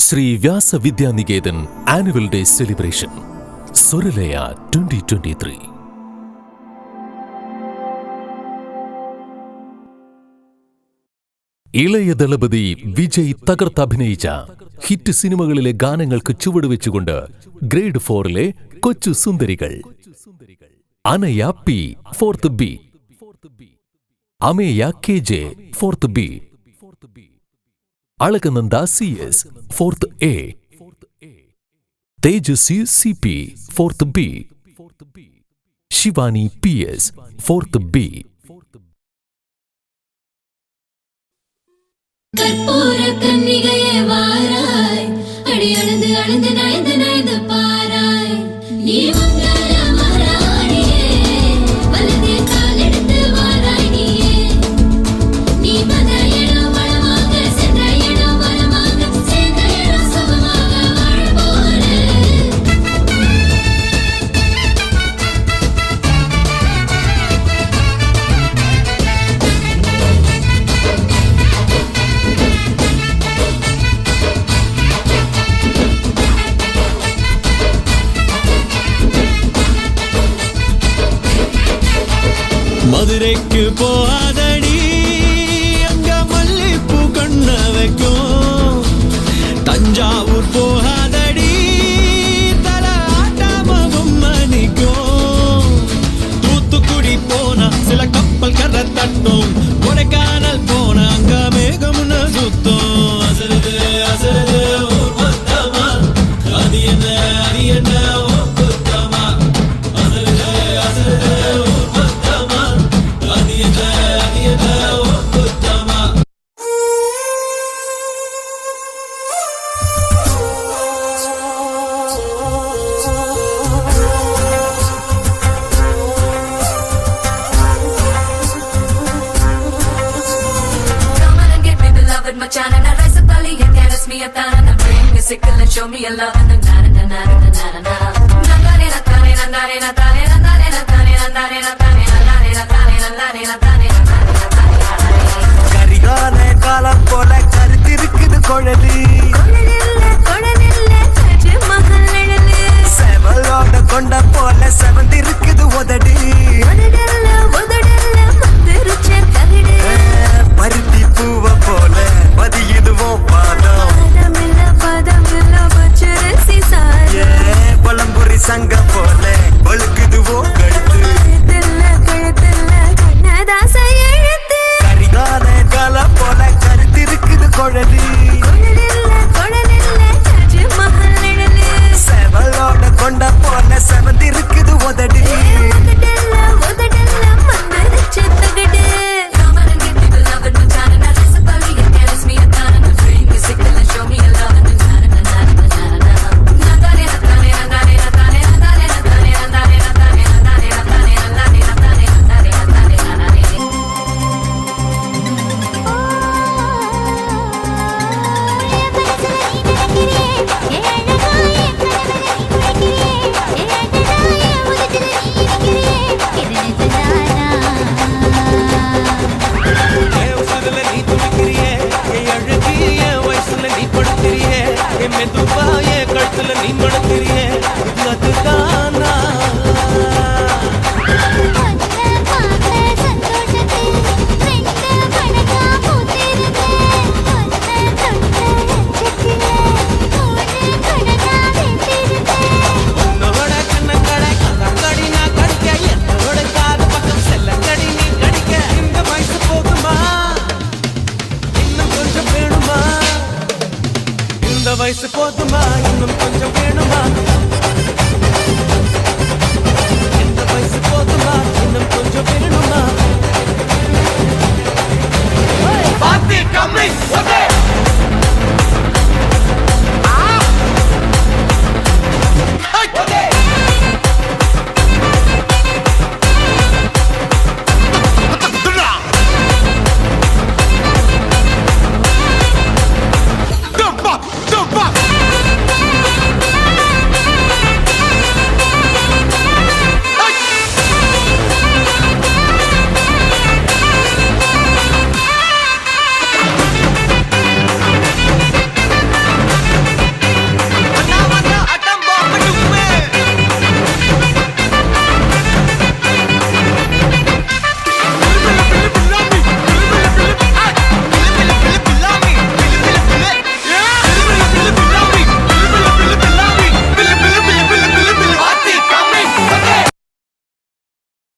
ശ്രീ വ്യാസ Vidya Niketan annual day celebration സ്വരലയ 2023. ഇളയ Thalapathy Vijay തകർത്തഭിനയിച്ച hit സിനിമകളിലെ ഗാനങ്ങൾക്ക് ചുവടുവെച്ചുകൊണ്ട് ഗ്രേഡ് 4-ലെ കൊച്ചു സുന്ദരികൾ. Anaya P 4th B, Ameya KJ 4th B, Alakananda CS 4th A, Tejaswi CP 4th B, Shivani PS 4th B. கற்பூர கன்னிகையே வாராய், அடி அளந்து அளந்து நயந்து நயந்து பாராய். நீ மங்கள மராணியே, வலது கால் எடுத்து வாராய் நீயே. நீ மத இடம் வளமாக, சென்ற இடம் வளமாக, சேர்ந்த இடம் சுகமாக வாழ போற. மதுரைக்கு போகாதடி, அங்க மல்லிப்பூ கண்ண வைக்கும். தஞ்சாவூர் போகாதடி, தல ஆட்டாம பொம்மனிக்கும். தூத்துக்குடி போனா சில கப்பல் கரை தட்டும். கொடைக்கானல் போனா அங்க மேகம்னு சுத்தம். அசருது அசருது ஊர் மொத்தமா, அது என்ன அது என்ன ஓ குத்தமா. அசருது அசருது ஊர் மொத்தமா, அது என்ன அது என்ன ஓ குத்தமா. Come on and get me beloved, Machan, and I rise up early and get us me a tan, and I bring me sickle and show me a love, and na na na na na na na na. Nandare na tane nandare na tane nandare na tane nandare na tane nandare na tane nandare na tane nandare na tane. Karikala காலம் போல கருத்திருக்குது குழலி, செவலோட கொண்ட போல செவந்திருக்குது உதடி. பருத்தி பூவ போல பதியுதுவோம் பாதம். பழம்புரி சங்க போல பழுக்குதுவோ கழுத்து. கரிகால காலம் போல கருத்திருக்குது குழலி, செவலோட கொண்ட போல செவந்திருக்குது உதடி. Come on and get me beloved, Machan, and I rise up early and get us me a tan, and I bring me sickle and show me a love, and na na na na na na na. Nandare na tane nandare na tane nandare na tane nandare na tane nandare na tane nandare na tane nandare na tane nandare. என் உசுருல நீ துடிக்கிறியே, என் அழகு என் வயசுல நீ படுத்திரியே. என் மெதுவா என் கழுத்துல நீ மணக்கிறியே, இது அதுதானா? உன்னோட கண்ணங்கடை கண்ணங்கடி நான் கடிக்க, என்னோட காது பக்கம் செல்லங்கடி நீ கடிக்க. இந்த வயசு போதுமா, இன்னும் கொஞ்சம் வேணுமா? இந்த வயசு போதுமா, இன்னும் கொஞ்சம் வேணுமா? இந்த வயசு போதுமா, இன்னும் கொஞ்சம் வேணுமா? பாத்தி கம்மி ஒரே